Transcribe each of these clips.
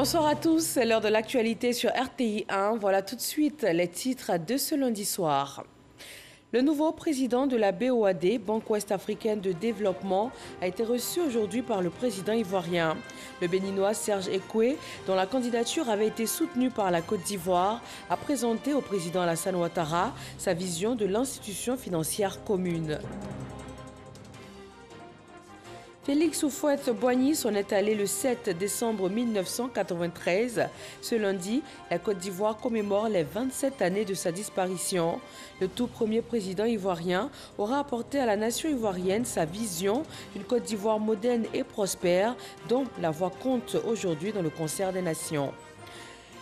Bonsoir à tous, c'est l'heure de l'actualité sur RTI 1. Voilà tout de suite les titres de ce lundi soir. Le nouveau président de la BOAD, Banque Ouest-Africaine de Développement, a été reçu aujourd'hui par le président ivoirien. Le béninois Serge Ekwe, dont la candidature avait été soutenue par la Côte d'Ivoire, a présenté au président Alassane Ouattara sa vision de l'institution financière commune. Félix Houphouët-Boigny s'en est allé le 7 décembre 1993. Ce lundi, la Côte d'Ivoire commémore les 27 années de sa disparition. Le tout premier président ivoirien aura apporté à la nation ivoirienne sa vision d'une Côte d'Ivoire moderne et prospère, dont la voix compte aujourd'hui dans le concert des nations.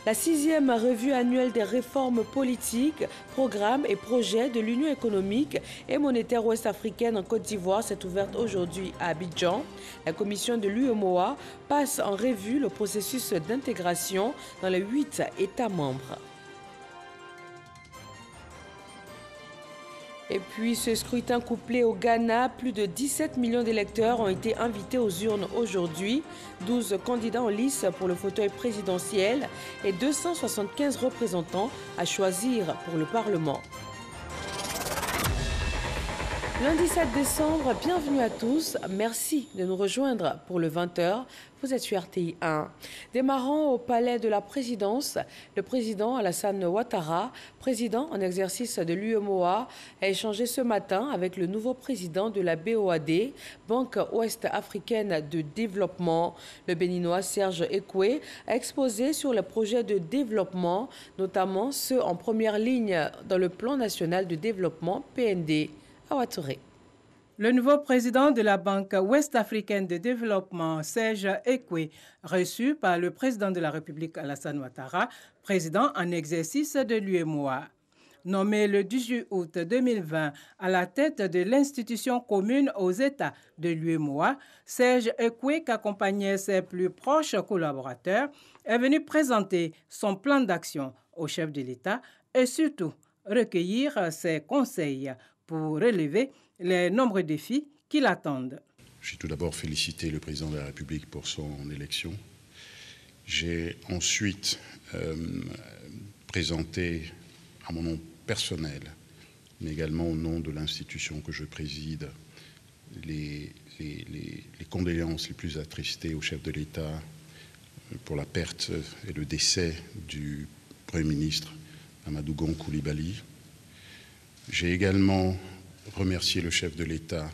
La 6e revue annuelle des réformes politiques, programmes et projets de l'Union économique et monétaire ouest-africaine en Côte d'Ivoire s'est ouverte aujourd'hui à Abidjan. La commission de l'UEMOA passe en revue le processus d'intégration dans les 8 États membres. Et puis ce scrutin couplé au Ghana, plus de 17 millions d'électeurs ont été invités aux urnes aujourd'hui. 12 candidats en lice pour le fauteuil présidentiel et 275 représentants à choisir pour le Parlement. Lundi 7 décembre, bienvenue à tous. Merci de nous rejoindre pour le 20h. Vous êtes sur RTI 1. Démarrant au palais de la présidence, le président Alassane Ouattara, président en exercice de l'UEMOA, a échangé ce matin avec le nouveau président de la BOAD, Banque Ouest-Africaine de Développement. Le béninois Serge Ekwe a exposé sur les projets de développement, notamment ceux en première ligne dans le plan national de développement PND. Awatoré. Le nouveau président de la Banque ouest-africaine de développement, Serge Ekwe, reçu par le président de la République Alassane Ouattara, président en exercice de l'UEMOA. Nommé le 18 août 2020 à la tête de l'institution commune aux États de l'UEMOA, Serge Ekwe, qui accompagnait ses plus proches collaborateurs, est venu présenter son plan d'action au chef de l'État et surtout recueillir ses conseils pour relever les nombreux défis qui l'attendent. J'ai tout d'abord félicité le président de la République pour son élection. J'ai ensuite présenté à mon nom personnel, mais également au nom de l'institution que je préside, les condoléances les plus attristées au chef de l'État pour la perte et le décès du Premier ministre Amadou Gon Coulibaly. J'ai également remercié le chef de l'État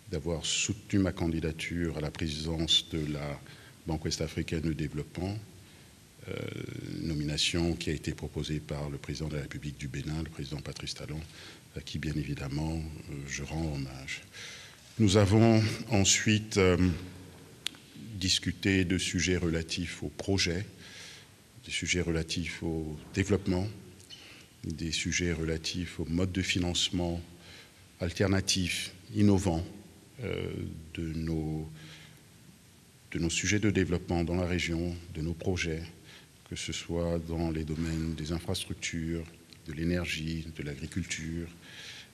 d'avoir soutenu ma candidature à la présidence de la Banque ouest-africaine de développement, nomination qui a été proposée par le président de la République du Bénin, le président Patrice Talon, à qui bien évidemment je rends hommage. Nous avons ensuite discuté de sujets relatifs au projet, des sujets relatifs au développement, des sujets relatifs au mode de financement alternatifs, innovants de nos sujets de développement dans la région, de nos projets, que ce soit dans les domaines des infrastructures, de l'énergie, de l'agriculture,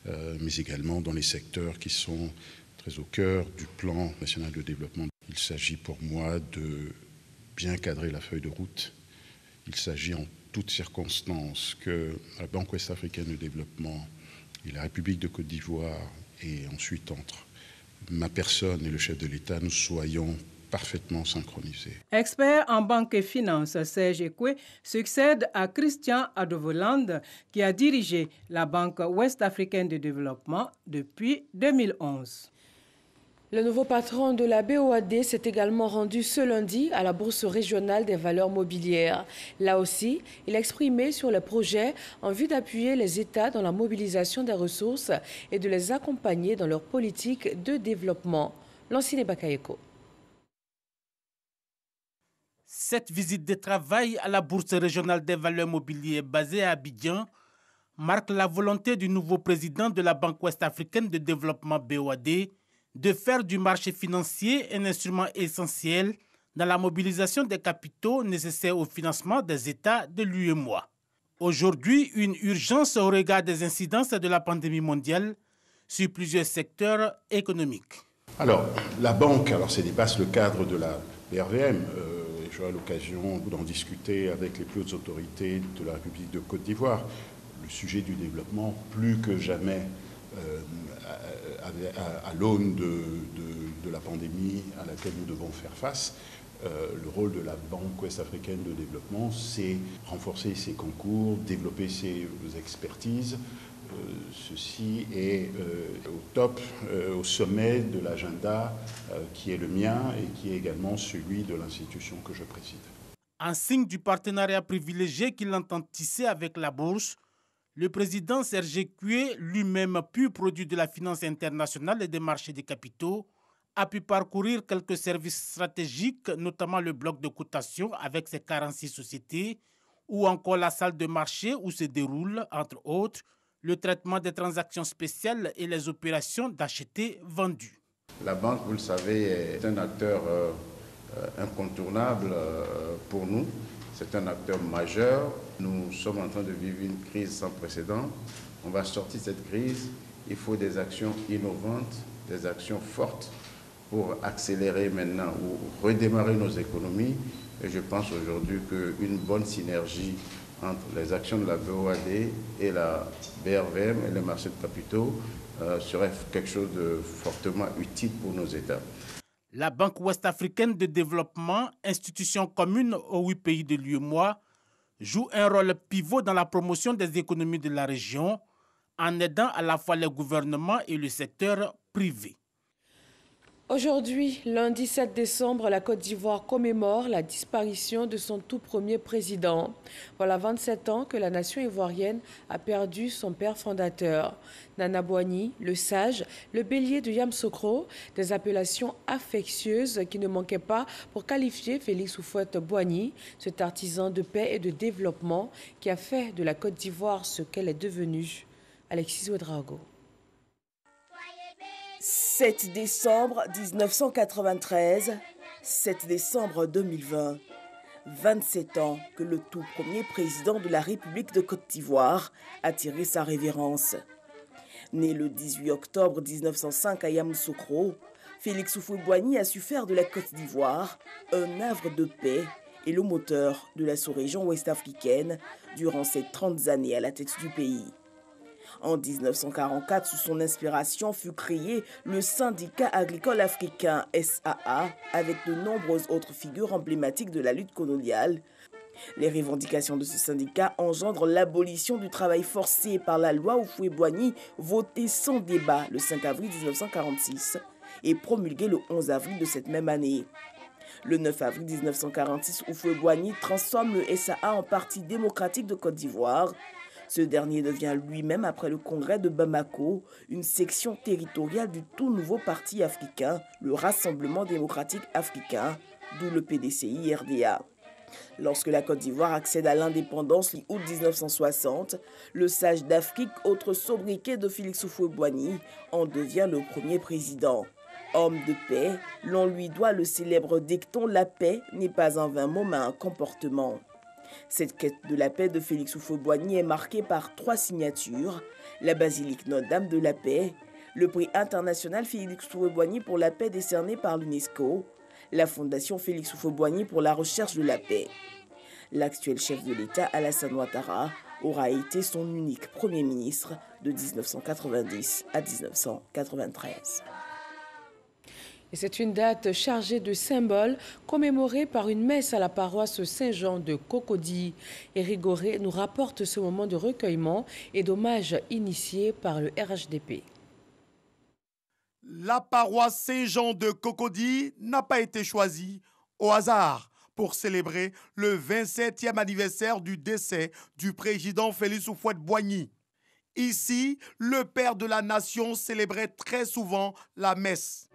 mais également dans les secteurs qui sont très au cœur du plan national de développement. Il s'agit pour moi de bien cadrer la feuille de route. Il s'agit en toutes circonstances que la Banque ouest-africaine de développement et la République de Côte d'Ivoire, et ensuite entre ma personne et le chef de l'État, nous soyons parfaitement synchronisés. Expert en banque et finance, Serge Ekwe succède à Christian Adovoland, qui a dirigé la Banque ouest-africaine de développement depuis 2011. Le nouveau patron de la BOAD s'est également rendu ce lundi à la Bourse régionale des valeurs mobilières. Là aussi, il a exprimé sur les projets en vue d'appuyer les États dans la mobilisation des ressources et de les accompagner dans leur politique de développement. Lancine Bakayeko. Cette visite de travail à la Bourse régionale des valeurs mobilières basée à Abidjan marque la volonté du nouveau président de la Banque ouest-africaine de développement BOAD de faire du marché financier un instrument essentiel dans la mobilisation des capitaux nécessaires au financement des États de l'UEMOA. Aujourd'hui, une urgence au regard des incidences de la pandémie mondiale sur plusieurs secteurs économiques. Alors, la banque, ça dépasse le cadre de la BRVM. j'aurai l'occasion d'en discuter avec les plus hautes autorités de la République de Côte d'Ivoire. Le sujet du développement, plus que jamais, à l'aune de la pandémie à laquelle nous devons faire face, le rôle de la Banque ouest-africaine de développement, c'est renforcer ses concours, développer ses expertises. Ceci est au top, au sommet de l'agenda qui est le mien et qui est également celui de l'institution que je préside. En signe du partenariat privilégié qu'il entend tisser avec la Bourse, le président Serge Ekwe, lui-même pur produit de la finance internationale et des marchés des capitaux, a pu parcourir quelques services stratégiques, notamment le bloc de cotation avec ses 46 sociétés, ou encore la salle de marché où se déroule, entre autres, le traitement des transactions spéciales et les opérations d'acheter-vendu. La banque, vous le savez, est un acteur incontournable pour nous. C'est un acteur majeur. Nous sommes en train de vivre une crise sans précédent. On va sortir de cette crise. Il faut des actions innovantes, des actions fortes pour accélérer maintenant ou redémarrer nos économies. Et je pense aujourd'hui qu'une bonne synergie entre les actions de la BOAD et la BRVM et les marchés de capitaux serait quelque chose de fortement utile pour nos États. La Banque ouest-africaine de développement, institution commune aux 8 pays de l'UEMOA, joue un rôle pivot dans la promotion des économies de la région en aidant à la fois les gouvernements et le secteur privé. Aujourd'hui, lundi 7 décembre, la Côte d'Ivoire commémore la disparition de son tout premier président. Voilà 27 ans que la nation ivoirienne a perdu son père fondateur. Nana Boigny, le sage, le bélier de Yamoussoukro, des appellations affectueuses qui ne manquaient pas pour qualifier Félix Houphouët-Boigny, cet artisan de paix et de développement qui a fait de la Côte d'Ivoire ce qu'elle est devenue. Alexis Ouedraogo. 7 décembre 1993, 7 décembre 2020. 27 ans que le tout premier président de la République de Côte d'Ivoire a tiré sa révérence. Né le 18 octobre 1905 à Yamoussoukro, Félix Houphouët-Boigny a su faire de la Côte d'Ivoire un havre de paix et le moteur de la sous-région ouest-africaine durant ses 30 années à la tête du pays. En 1944, sous son inspiration, fut créé le Syndicat agricole africain SAA avec de nombreuses autres figures emblématiques de la lutte coloniale. Les revendications de ce syndicat engendrent l'abolition du travail forcé par la loi Houphouët-Boigny votée sans débat le 5 avril 1946 et promulguée le 11 avril de cette même année. Le 9 avril 1946, Houphouët-Boigny transforme le SAA en Parti démocratique de Côte d'Ivoire. Ce dernier devient lui-même, après le congrès de Bamako, une section territoriale du tout nouveau parti africain, le Rassemblement démocratique africain, d'où le PDCI-RDA. Lorsque la Côte d'Ivoire accède à l'indépendance mi-août 1960, le sage d'Afrique, autre sobriquet de Félix Houphouët-Boigny, en devient le premier président. Homme de paix, l'on lui doit le célèbre dicton « La paix n'est pas un vain mot mais un comportement ». Cette quête de la paix de Félix Houphouët-Boigny est marquée par 3 signatures, la basilique Notre-Dame de la Paix, le prix international Félix Houphouët-Boigny pour la paix décerné par l'UNESCO, la fondation Félix Houphouët-Boigny pour la recherche de la paix. L'actuel chef de l'État, Alassane Ouattara, aura été son unique Premier ministre de 1990 à 1993. Et c'est une date chargée de symboles commémorée par une messe à la paroisse Saint-Jean de Cocody. Éric Goré nous rapporte ce moment de recueillement et d'hommage initié par le RHDP. La paroisse Saint-Jean de Cocody n'a pas été choisie au hasard pour célébrer le 27e anniversaire du décès du président Félix Houphouët-Boigny. Ici, le père de la nation célébrait très souvent la messe.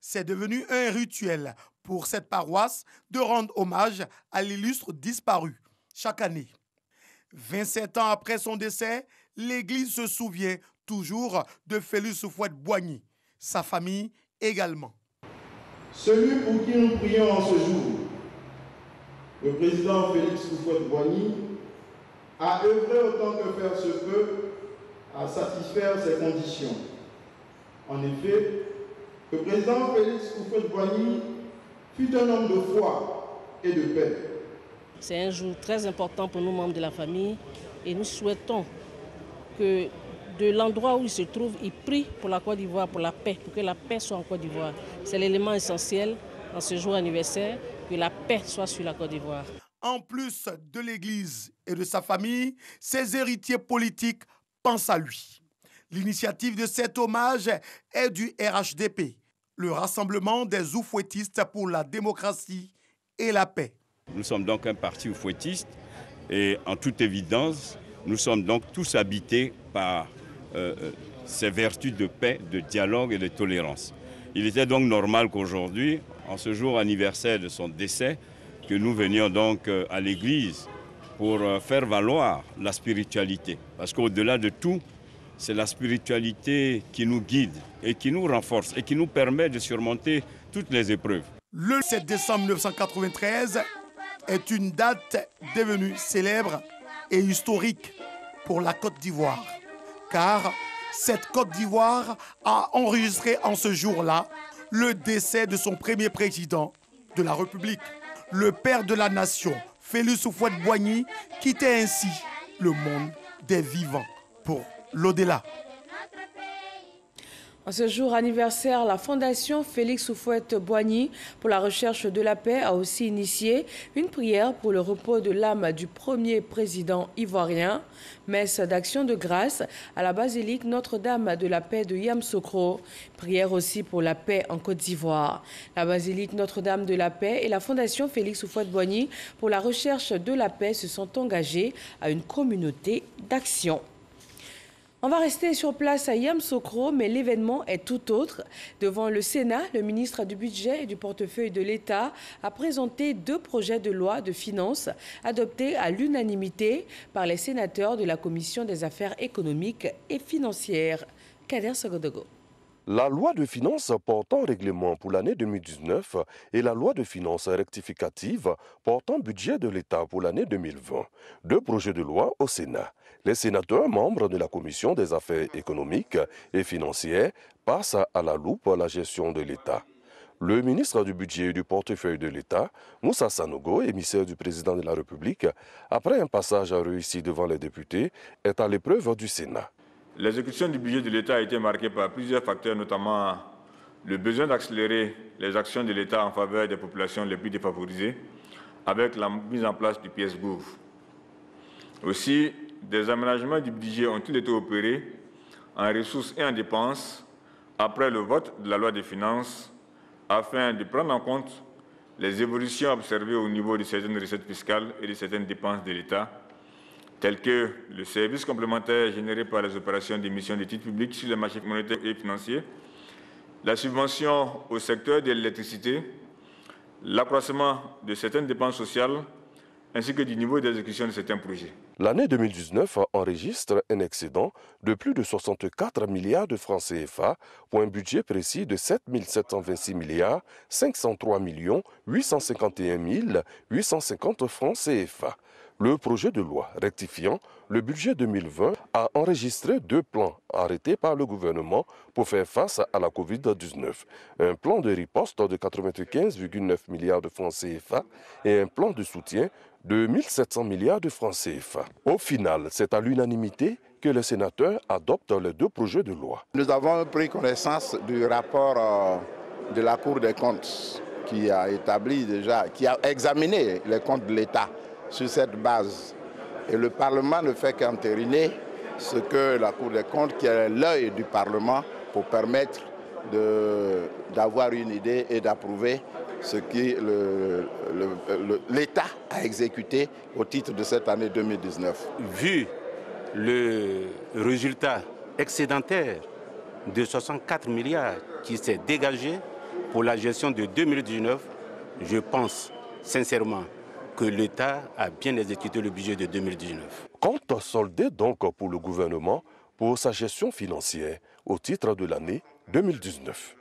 C'est devenu un rituel pour cette paroisse de rendre hommage à l'illustre disparu chaque année. 27 ans après son décès, l'Église se souvient toujours de Félix Houphouët-Boigny, sa famille également. Celui pour qui nous prions en ce jour, le président Félix Houphouët-Boigny, a œuvré autant que faire se peut à satisfaire ces conditions. En effet, le président Félix Houphouët-Boigny fut un homme de foi et de paix. C'est un jour très important pour nous, membres de la famille, et nous souhaitons que de l'endroit où il se trouve, il prie pour la Côte d'Ivoire, pour la paix, pour que la paix soit en Côte d'Ivoire. C'est l'élément essentiel dans ce jour anniversaire, que la paix soit sur la Côte d'Ivoire. En plus de l'Église et de sa famille, ses héritiers politiques pensent à lui. L'initiative de cet hommage est du RHDP, le Rassemblement des Oufouettistes pour la démocratie et la paix. Nous sommes donc un parti oufouettiste et en toute évidence, nous sommes donc tous habités par ces vertus de paix, de dialogue et de tolérance. Il était donc normal qu'aujourd'hui, en ce jour anniversaire de son décès, que nous venions donc à l'église pour faire valoir la spiritualité. Parce qu'au-delà de tout, c'est la spiritualité qui nous guide et qui nous renforce et qui nous permet de surmonter toutes les épreuves. Le 7 décembre 1993 est une date devenue célèbre et historique pour la Côte d'Ivoire. Car cette Côte d'Ivoire a enregistré en ce jour-là le décès de son premier président de la République. Le père de la nation, Félix Houphouët-Boigny, quittait ainsi le monde des vivants pour l'au-delà. En ce jour anniversaire, la Fondation Félix Houphouët-Boigny pour la recherche de la paix a aussi initié une prière pour le repos de l'âme du premier président ivoirien, messe d'action de grâce à la basilique Notre-Dame de la Paix de Yamoussoukro, prière aussi pour la paix en Côte d'Ivoire. La basilique Notre-Dame de la Paix et la Fondation Félix Houphouët-Boigny pour la recherche de la paix se sont engagés à une communauté d'action. On va rester sur place à Yamoussoukro, mais l'événement est tout autre. Devant le Sénat, le ministre du Budget et du Portefeuille de l'État a présenté 2 projets de loi de finances adoptés à l'unanimité par les sénateurs de la Commission des affaires économiques et financières. Kader Sogodogo. La loi de finances portant règlement pour l'année 2019 et la loi de finances rectificative portant budget de l'État pour l'année 2020. 2 projets de loi au Sénat. Les sénateurs membres de la Commission des affaires économiques et financières passent à la loupe la gestion de l'État. Le ministre du Budget et du Portefeuille de l'État, Moussa Sanogo, émissaire du président de la République, après un passage réussi devant les députés, est à l'épreuve du Sénat. L'exécution du budget de l'État a été marquée par plusieurs facteurs, notamment le besoin d'accélérer les actions de l'État en faveur des populations les plus défavorisées, avec la mise en place du PS-Gouv. Aussi, des aménagements du budget ont-ils été opérés en ressources et en dépenses après le vote de la loi des finances, afin de prendre en compte les évolutions observées au niveau de certaines recettes fiscales et de certaines dépenses de l'État, tels que le service complémentaire généré par les opérations d'émission de titres publics sur les marchés monétaires et financiers, la subvention au secteur de l'électricité, l'accroissement de certaines dépenses sociales, ainsi que du niveau d'exécution de certains projets. L'année 2019 enregistre un excédent de plus de 64 milliards de francs CFA pour un budget précis de 7 726 milliards 503 851 850 francs CFA. Le projet de loi rectifiant le budget 2020 a enregistré 2 plans arrêtés par le gouvernement pour faire face à la Covid-19. Un plan de riposte de 95,9 milliards de francs CFA et un plan de soutien de 1 700 milliards de francs CFA. Au final, c'est à l'unanimité que les sénateurs adoptent les 2 projets de loi. Nous avons pris connaissance du rapport de la Cour des comptes qui a examiné les comptes de l'État sur cette base. Et le Parlement ne fait qu'entériner ce que la Cour des comptes, qui est l'œil du Parlement, pour permettre d'avoir une idée et d'approuver ce que l'État a exécuté au titre de cette année 2019. Vu le résultat excédentaire de 64 milliards qui s'est dégagé pour la gestion de 2019, je pense sincèrement que l'État a bien exécuté le budget de 2019. Compte soldé donc pour le gouvernement pour sa gestion financière au titre de l'année 2019.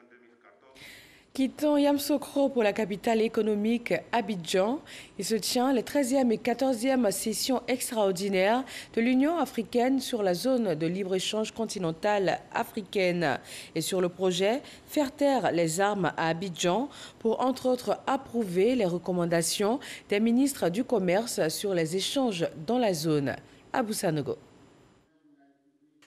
Quittant Yamoussoukro pour la capitale économique Abidjan, il se tient les 13e et 14e sessions extraordinaires de l'Union africaine sur la zone de libre-échange continentale africaine et sur le projet Faire taire les armes à Abidjan pour entre autres approuver les recommandations des ministres du commerce sur les échanges dans la zone. Abou Sanogo.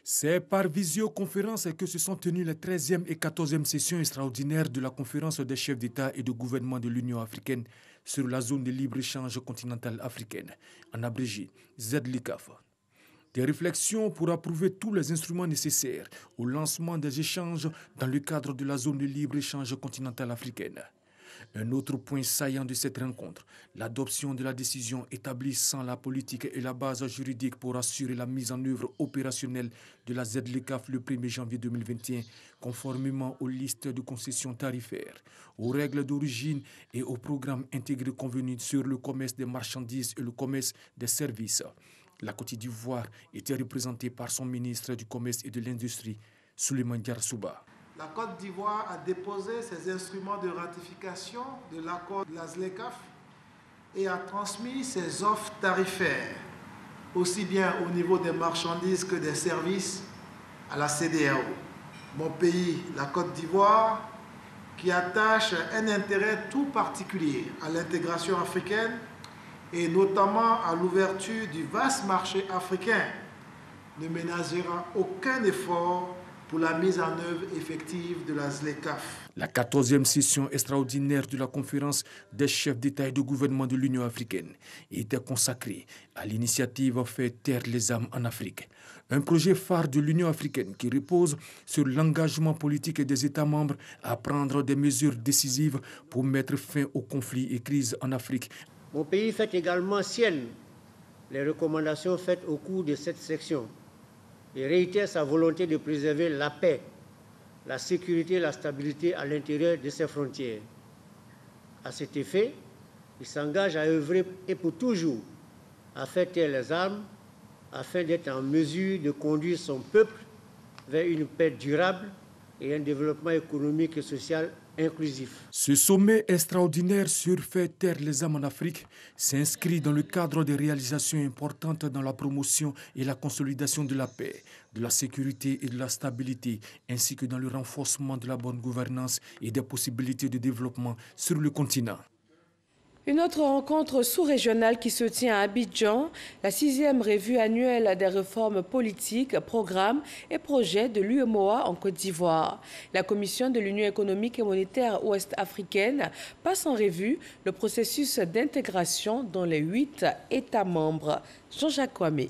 C'est par visioconférence que se sont tenues les 13e et 14e sessions extraordinaires de la conférence des chefs d'État et de gouvernement de l'Union africaine sur la zone de libre-échange continentale africaine, en abrégé ZLICAF. Des réflexions pour approuver tous les instruments nécessaires au lancement des échanges dans le cadre de la zone de libre-échange continentale africaine. Un autre point saillant de cette rencontre, l'adoption de la décision établissant la politique et la base juridique pour assurer la mise en œuvre opérationnelle de la ZLICAF le 1er janvier 2021, conformément aux listes de concessions tarifaires, aux règles d'origine et aux programmes intégrés convenus sur le commerce des marchandises et le commerce des services. La Côte d'Ivoire était représentée par son ministre du Commerce et de l'Industrie, Souleymane Diarra. La Côte d'Ivoire a déposé ses instruments de ratification de l'accord de la ZLECAF et a transmis ses offres tarifaires, aussi bien au niveau des marchandises que des services, à la CEDEAO. Mon pays, la Côte d'Ivoire, qui attache un intérêt tout particulier à l'intégration africaine et notamment à l'ouverture du vaste marché africain, ne ménagera aucun effort pour la mise en œuvre effective de la ZLECAF. La 14e session extraordinaire de la conférence des chefs d'État et de gouvernement de l'Union africaine était consacrée à l'initiative Faire taire les armes en Afrique. Un projet phare de l'Union africaine qui repose sur l'engagement politique des États membres à prendre des mesures décisives pour mettre fin aux conflits et crises en Afrique. Mon pays fait également sienne les recommandations faites au cours de cette section et réitère sa volonté de préserver la paix, la sécurité et la stabilité à l'intérieur de ses frontières. À cet effet, il s'engage à œuvrer et pour toujours à faire taire les armes afin d'être en mesure de conduire son peuple vers une paix durable et un développement économique et social inclusif. Ce sommet extraordinaire sur Faire taire les armes en Afrique s'inscrit dans le cadre des réalisations importantes dans la promotion et la consolidation de la paix, de la sécurité et de la stabilité, ainsi que dans le renforcement de la bonne gouvernance et des possibilités de développement sur le continent. Une autre rencontre sous-régionale qui se tient à Abidjan, la 6e revue annuelle des réformes politiques, programmes et projets de l'UEMOA en Côte d'Ivoire. La Commission de l'Union économique et monétaire ouest-africaine passe en revue le processus d'intégration dans les 8 États membres. Jean-Jacques Kwame.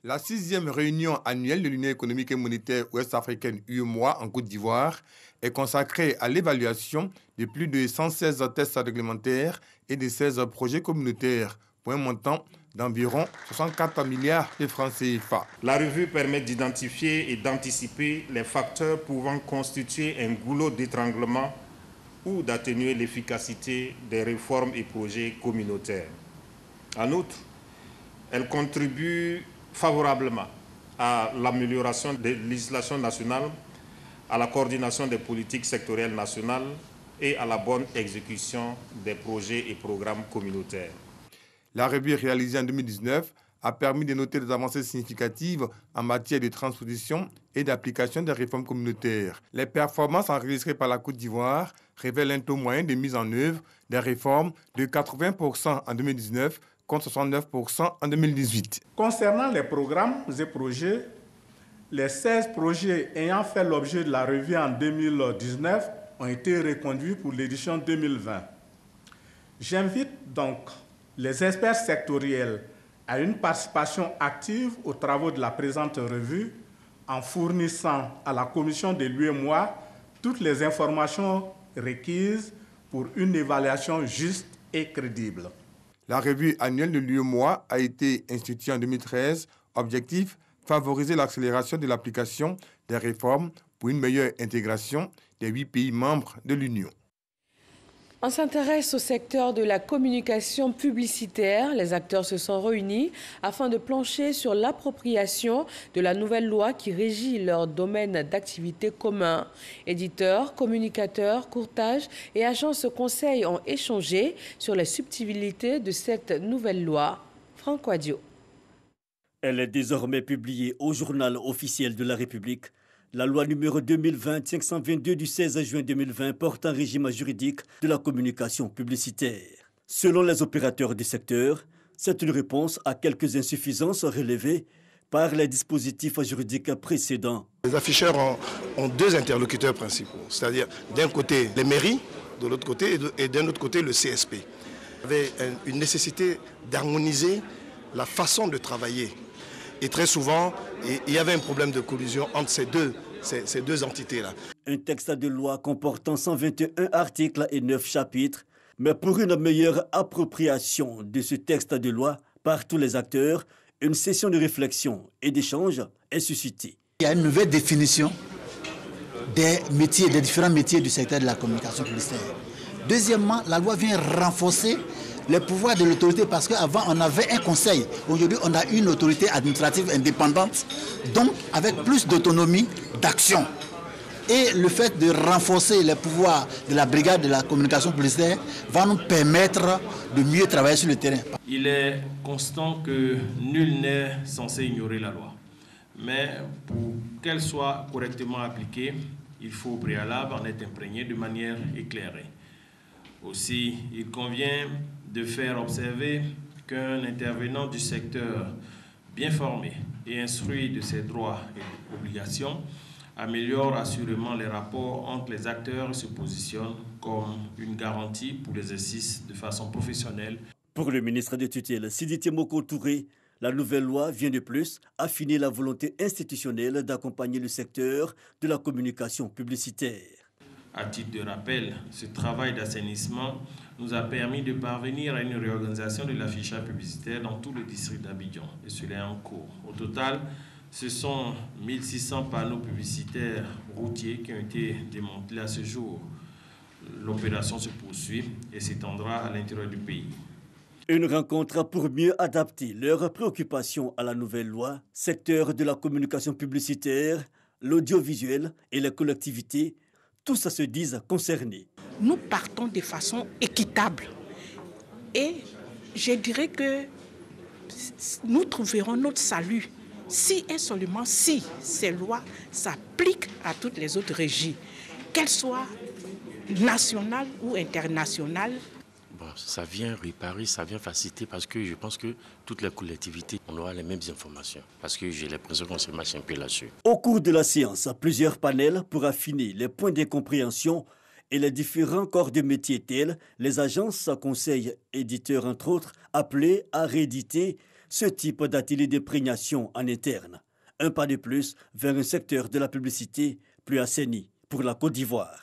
La 6e réunion annuelle de l'Union économique et monétaire ouest-africaine UEMOA en Côte d'Ivoire est consacrée à l'évaluation de plus de 116 tests réglementaires et de 16 projets communautaires pour un montant d'environ 64 milliards de francs CFA. La revue permet d'identifier et d'anticiper les facteurs pouvant constituer un goulot d'étranglement ou d'atténuer l'efficacité des réformes et projets communautaires. En outre, elle contribue favorablement à l'amélioration des législations nationales, à la coordination des politiques sectorielles nationales et à la bonne exécution des projets et programmes communautaires. La revue réalisée en 2019 a permis de noter des avancées significatives en matière de transposition et d'application des réformes communautaires. Les performances enregistrées par la Côte d'Ivoire révèlent un taux moyen de mise en œuvre des réformes de 80% en 2019 contre 69% en 2018. Concernant les programmes et projets, les 16 projets ayant fait l'objet de la revue en 2019 ont été reconduits pour l'édition 2020. J'invite donc les experts sectoriels à une participation active aux travaux de la présente revue en fournissant à la Commission de l'UEMOA toutes les informations requises pour une évaluation juste et crédible. La revue annuelle de l'UEMOA a été instituée en 2013. Objectif, favoriser l'accélération de l'application des réformes pour une meilleure intégration des 8 pays membres de l'Union. On s'intéresse au secteur de la communication publicitaire. Les acteurs se sont réunis afin de plancher sur l'appropriation de la nouvelle loi qui régit leur domaine d'activité commun. Éditeurs, communicateurs, courtages et agences conseils ont échangé sur les subtilités de cette nouvelle loi. Franck Wadio. Elle est désormais publiée au journal officiel de la République. La loi numéro 2020-522 du 16 juin 2020 porte un régime juridique de la communication publicitaire. Selon les opérateurs du secteur, c'est une réponse à quelques insuffisances relevées par les dispositifs juridiques précédents. Les afficheurs ont deux interlocuteurs principaux, c'est-à-dire d'un côté les mairies, de l'autre côté et d'un autre côté le CSP. Il y avait une nécessité d'harmoniser la façon de travailler. Et très souvent, il y avait un problème de collusion entre ces deux entités-là. Un texte de loi comportant 121 articles et 9 chapitres, mais pour une meilleure appropriation de ce texte de loi par tous les acteurs, une session de réflexion et d'échange est suscitée. Il y a une nouvelle définition des métiers, des différents métiers du secteur de la communication publicitaire. Deuxièmement, la loi vient renforcer les pouvoirs de l'autorité parce qu'avant on avait un conseil. Aujourd'hui on a une autorité administrative indépendante, donc avec plus d'autonomie d'action. Et le fait de renforcer les pouvoirs de la brigade de la communication publicitaire va nous permettre de mieux travailler sur le terrain. Il est constant que nul n'est censé ignorer la loi. Mais pour qu'elle soit correctement appliquée, il faut au préalable en être imprégné de manière éclairée. Aussi, il convient de faire observer qu'un intervenant du secteur bien formé et instruit de ses droits et obligations améliore assurément les rapports entre les acteurs et se positionne comme une garantie pour l'exercice de façon professionnelle. Pour le ministre de tutelle Sidiki Moko Touré, la nouvelle loi vient de plus affiner la volonté institutionnelle d'accompagner le secteur de la communication publicitaire. À titre de rappel, ce travail d'assainissement nous a permis de parvenir à une réorganisation de l'affichage publicitaire dans tout le district d'Abidjan. Et cela est en cours. Au total, ce sont 1600 panneaux publicitaires routiers qui ont été démantelés à ce jour. L'opération se poursuit et s'étendra à l'intérieur du pays. Une rencontre pour mieux adapter leurs préoccupations à la nouvelle loi, secteur de la communication publicitaire, l'audiovisuel et les collectivités, tous se disent concernés. Nous partons de façon équitable et je dirais que nous trouverons notre salut si et seulement si ces lois s'appliquent à toutes les autres régies, qu'elles soient nationales ou internationales. Bon, ça vient réparer, ça vient faciliter parce que je pense que toutes les collectivités, on aura les mêmes informations. Parce que j'ai l'impression qu'on se marche un peu là-dessus. Au cours de la séance, plusieurs panels pour affiner les points d'incompréhension et les différents corps de métier tels les agences, conseils, éditeurs entre autres, appelés à rééditer ce type d'atelier d'imprégnation en interne. Un pas de plus vers un secteur de la publicité plus assaini pour la Côte d'Ivoire.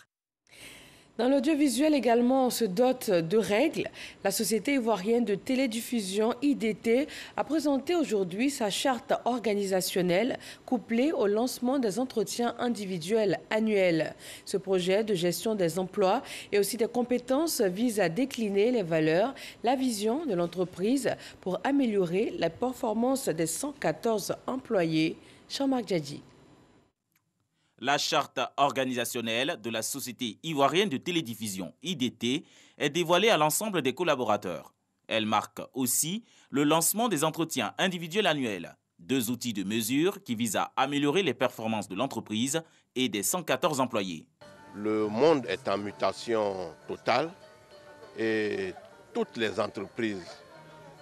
Dans l'audiovisuel également, on se dote de règles. La Société ivoirienne de télédiffusion, IDT, a présenté aujourd'hui sa charte organisationnelle couplée au lancement des entretiens individuels annuels. Ce projet de gestion des emplois et aussi des compétences vise à décliner les valeurs, la vision de l'entreprise pour améliorer la performance des 114 employés. Jean-Marc Djadji. La charte organisationnelle de la Société ivoirienne de télédiffusion, IDT, est dévoilée à l'ensemble des collaborateurs. Elle marque aussi le lancement des entretiens individuels annuels, deux outils de mesure qui visent à améliorer les performances de l'entreprise et des 114 employés. Le monde est en mutation totale et toutes les entreprises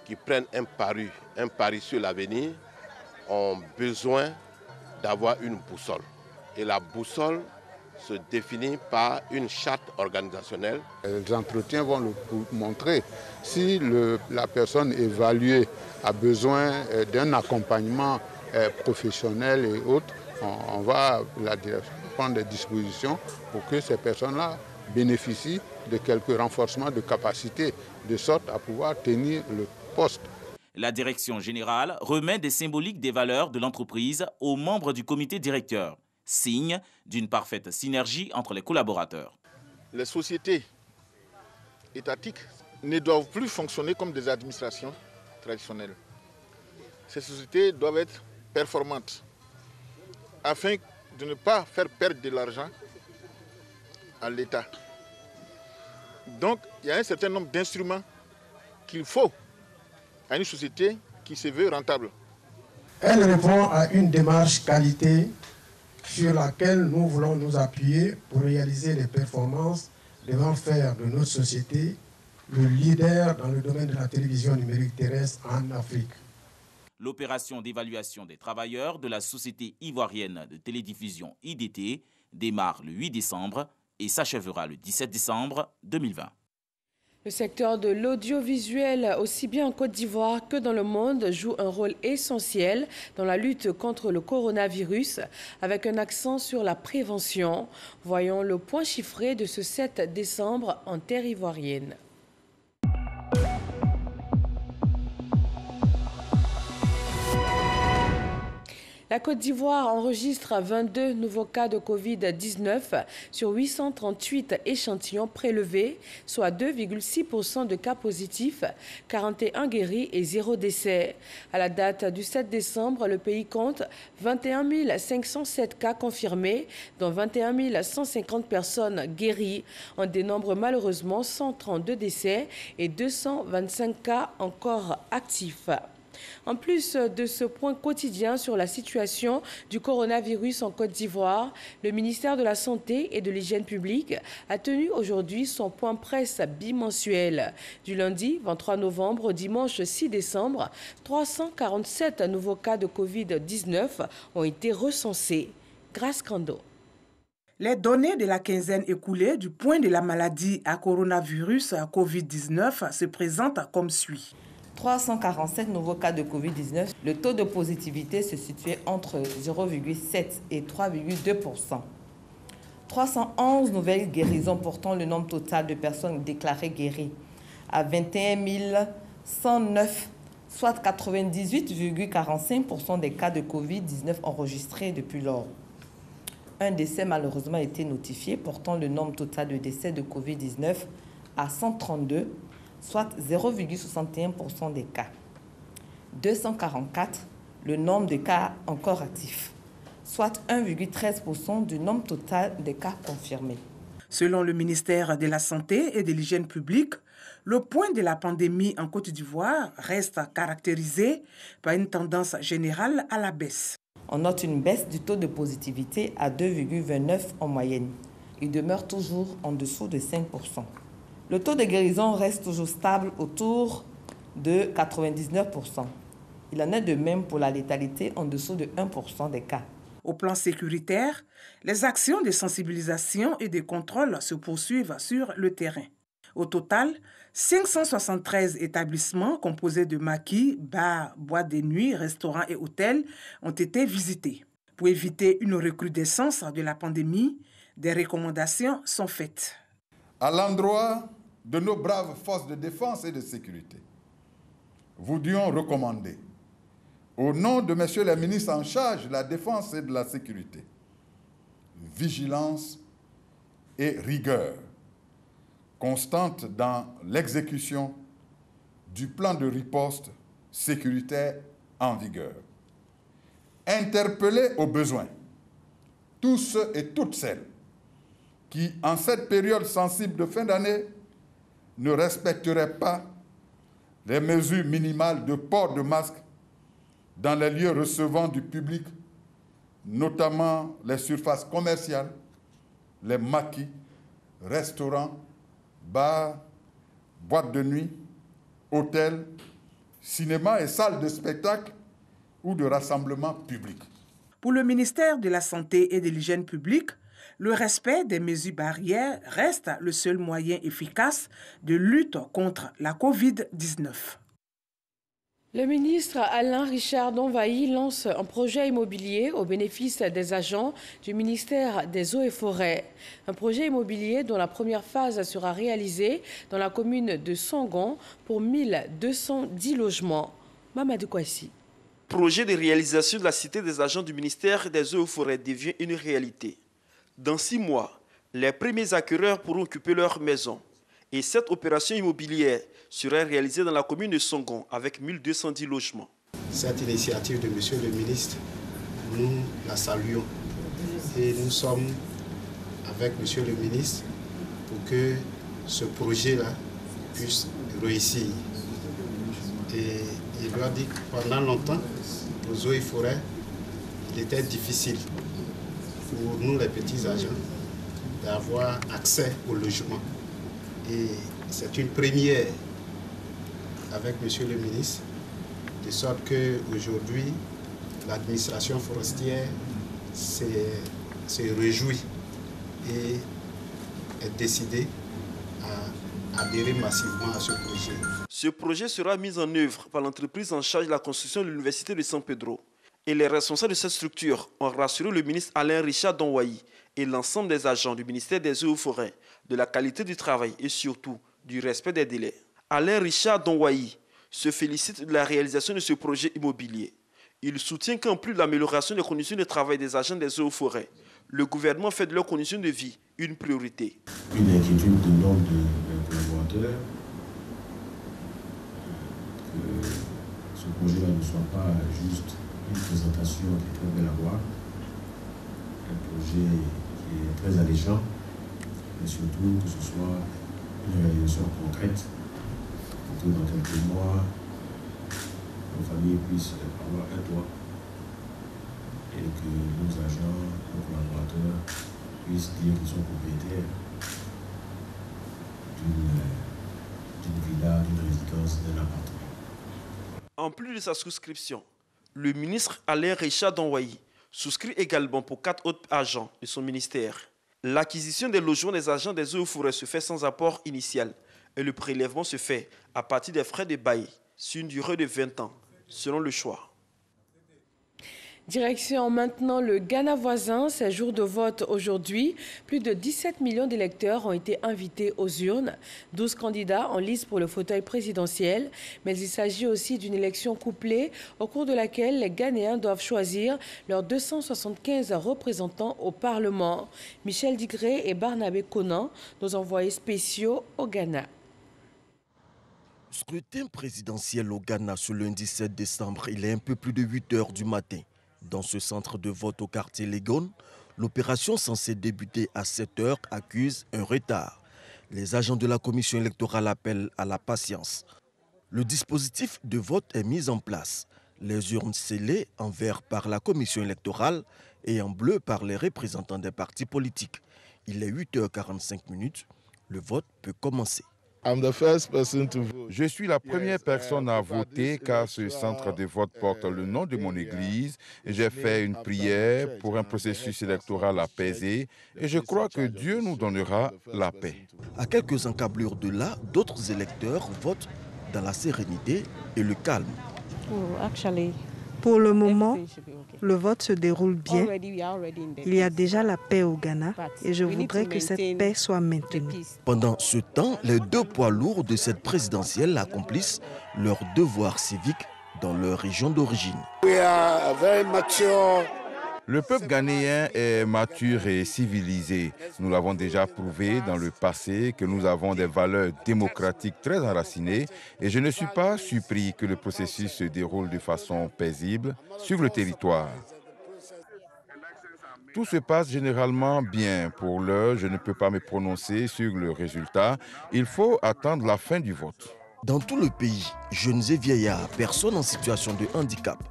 qui prennent un pari sur l'avenir ont besoin d'avoir une boussole. Et la boussole se définit par une charte organisationnelle. Les entretiens vont le montrer. Si la personne évaluée a besoin d'un accompagnement professionnel et autres, on va la direction prendre des dispositions pour que ces personnes-là bénéficient de quelques renforcements de capacité, de sorte à pouvoir tenir le poste. La direction générale remet des symboliques des valeurs de l'entreprise aux membres du comité directeur, signe d'une parfaite synergie entre les collaborateurs. Les sociétés étatiques ne doivent plus fonctionner comme des administrations traditionnelles. Ces sociétés doivent être performantes afin de ne pas faire perdre de l'argent à l'État. Donc, il y a un certain nombre d'instruments qu'il faut à une société qui se veut rentable. Elle répond à une démarche qualité sur laquelle nous voulons nous appuyer pour réaliser les performances devant faire de notre société le leader dans le domaine de la télévision numérique terrestre en Afrique. L'opération d'évaluation des travailleurs de la Société ivoirienne de télédiffusion IDT démarre le 8 décembre et s'achèvera le 17 décembre 2020. Le secteur de l'audiovisuel, aussi bien en Côte d'Ivoire que dans le monde, joue un rôle essentiel dans la lutte contre le coronavirus, avec un accent sur la prévention. Voyons le point chiffré de ce 7 décembre en terre ivoirienne. La Côte d'Ivoire enregistre 22 nouveaux cas de Covid-19 sur 838 échantillons prélevés, soit 2,6% de cas positifs, 41 guéris et 0 décès. À la date du 7 décembre, le pays compte 21 507 cas confirmés, dont 21 150 personnes guéries. On dénombre malheureusement 132 décès et 225 cas encore actifs. En plus de ce point quotidien sur la situation du coronavirus en Côte d'Ivoire, le ministère de la Santé et de l'Hygiène publique a tenu aujourd'hui son point presse bimensuel. Du lundi 23 novembre au dimanche 6 décembre, 347 nouveaux cas de Covid-19 ont été recensés. Grâce Kando. Les données de la quinzaine écoulée du point de la maladie à coronavirus Covid-19 se présentent comme suit. 347 nouveaux cas de Covid-19. Le taux de positivité se situait entre 0,7 et 3,2%. 311 nouvelles guérisons portant le nombre total de personnes déclarées guéries à 21 109, soit 98,45% des cas de Covid-19 enregistrés depuis lors. Un décès malheureusement a été notifié, portant le nombre total de décès de Covid-19 à 132, soit 0,61% des cas. 244, le nombre de cas encore actifs, soit 1,13% du nombre total des cas confirmés. Selon le ministère de la Santé et de l'Hygiène publique, le point de la pandémie en Côte d'Ivoire reste caractérisé par une tendance générale à la baisse. On note une baisse du taux de positivité à 2,29 en moyenne. Il demeure toujours en dessous de 5%. Le taux de guérison reste toujours stable autour de 99%. Il en est de même pour la létalité en dessous de 1% des cas. Au plan sécuritaire, les actions de sensibilisation et de contrôle se poursuivent sur le terrain. Au total, 573 établissements composés de maquis, bars, boîtes de nuit, restaurants et hôtels ont été visités. Pour éviter une recrudescence de la pandémie, des recommandations sont faites. À l'endroit de nos braves forces de défense et de sécurité, voudrions recommander, au nom de messieurs les ministres en charge de la défense et de la sécurité, vigilance et rigueur constante dans l'exécution du plan de riposte sécuritaire en vigueur. Interpeller au besoin tous ceux et toutes celles qui, en cette période sensible de fin d'année, ne respecteraient pas les mesures minimales de port de masque dans les lieux recevant du public, notamment les surfaces commerciales, les maquis, restaurants, bars, boîtes de nuit, hôtels, cinémas et salles de spectacle ou de rassemblement public. Pour le ministère de la Santé et de l'Hygiène publique, le respect des mesures barrières reste le seul moyen efficace de lutte contre la COVID-19. Le ministre Alain Richard Donvaï lance un projet immobilier au bénéfice des agents du ministère des Eaux et Forêts. Un projet immobilier dont la première phase sera réalisée dans la commune de Songon pour 1210 logements. Mamadou Kouassi. Projet de réalisation de la cité des agents du ministère des Eaux et Forêts devient une réalité. Dans 6 mois, les premiers acquéreurs pourront occuper leur maison Et cette opération immobilière serait réalisée dans la commune de Songon avec 1210 logements. Cette initiative de M. le ministre, nous la saluons et nous sommes avec M. le ministre pour que ce projet-là puisse réussir. Et il lui a dit que pendant longtemps, aux eaux et forêts, il était difficile pour nous, les petits agents, d'avoir accès au logement. Et c'est une première avec M. le ministre, de sorte qu'aujourd'hui, l'administration forestière s'est réjouie et est décidée à adhérer massivement à ce projet. Ce projet sera mis en œuvre par l'entreprise en charge de la construction de l'université de San Pedro. Et les responsables de cette structure ont rassuré le ministre Alain Richard Donwayi et l'ensemble des agents du ministère des Eaux et Forêts de la qualité du travail et surtout du respect des délais. Alain Richard Donwayi se félicite de la réalisation de ce projet immobilier. Il soutient qu'en plus de l'amélioration des conditions de travail des agents des Eaux et Forêts, le gouvernement fait de leurs conditions de vie une priorité. Une inquiétude de nombre de collaborateurs que ce projet ne soit pas juste une présentation qui est très belle à voir, un projet qui est très alléchant, mais surtout que ce soit une réalisation concrète, que dans quelques mois, nos familles puissent avoir un toit et que nos agents, nos collaborateurs puissent dire qu'ils sont propriétaires d'une villa, d'une résidence, d'un appartement. En plus de sa souscription, le ministre Alain Richard Donwayi souscrit également pour 4 autres agents de son ministère. L'acquisition des logements des agents des Eaux et Forêts se fait sans apport initial et le prélèvement se fait à partir des frais de bail sur une durée de 20 ans, selon le choix. Direction maintenant le Ghana voisin, c'est jour de vote aujourd'hui. Plus de 17 millions d'électeurs ont été invités aux urnes. 12 candidats en lice pour le fauteuil présidentiel. Mais il s'agit aussi d'une élection couplée au cours de laquelle les Ghanéens doivent choisir leurs 275 représentants au Parlement. Michel Digré et Barnabé Conan, nos envoyés spéciaux au Ghana. Scrutin présidentiel au Ghana ce lundi 7 décembre, il est un peu plus de 8 heures du matin. Dans ce centre de vote au quartier Legon, l'opération censée débuter à 7 heures accuse un retard. Les agents de la commission électorale appellent à la patience. Le dispositif de vote est mis en place. Les urnes scellées en vert par la commission électorale et en bleu par les représentants des partis politiques. Il est 8h45. Le vote peut commencer. Je suis la première personne à voter car ce centre de vote porte le nom de mon église. J'ai fait une prière pour un processus électoral apaisé et je crois que Dieu nous donnera la paix. À quelques encablures de là, d'autres électeurs votent dans la sérénité et le calme. Pour le moment, le vote se déroule bien. Il y a déjà la paix au Ghana et je voudrais que cette paix soit maintenue. Pendant ce temps, les 2 poids lourds de cette présidentielle accomplissent leur devoir civique dans leur région d'origine. Le peuple ghanéen est mature et civilisé. Nous l'avons déjà prouvé dans le passé que nous avons des valeurs démocratiques très enracinées et je ne suis pas surpris que le processus se déroule de façon paisible sur le territoire. Tout se passe généralement bien. Pour l'heure, je ne peux pas me prononcer sur le résultat. Il faut attendre la fin du vote. Dans tout le pays, jeunes et vieillards, personnes en situation de handicap,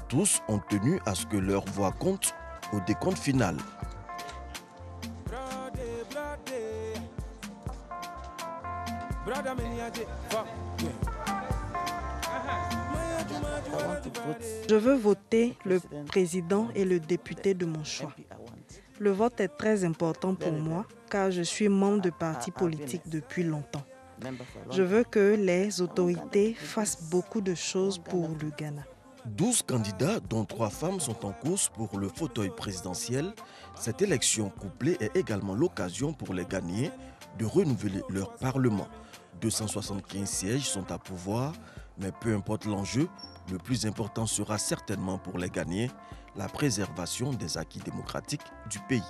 tous ont tenu à ce que leur voix compte au décompte final. Je veux voter le président et le député de mon choix. Le vote est très important pour moi car je suis membre de partis politiques depuis longtemps. Je veux que les autorités fassent beaucoup de choses pour le Ghana. 12 candidats, dont 3 femmes, sont en course pour le fauteuil présidentiel. Cette élection couplée est également l'occasion pour les Ghanéens de renouveler leur parlement. 275 sièges sont à pouvoir, mais peu importe l'enjeu, le plus important sera certainement pour les Ghanéens la préservation des acquis démocratiques du pays.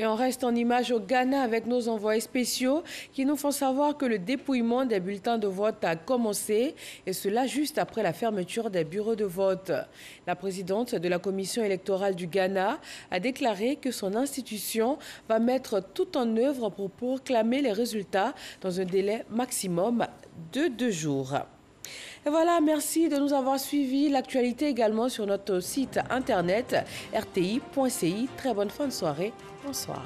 Et on reste en image au Ghana avec nos envoyés spéciaux qui nous font savoir que le dépouillement des bulletins de vote a commencé et cela juste après la fermeture des bureaux de vote. La présidente de la commission électorale du Ghana a déclaré que son institution va mettre tout en œuvre pour proclamer les résultats dans un délai maximum de 2 jours. Et voilà, merci de nous avoir suivis. L'actualité également sur notre site internet rti.ci. Très bonne fin de soirée. Bonsoir.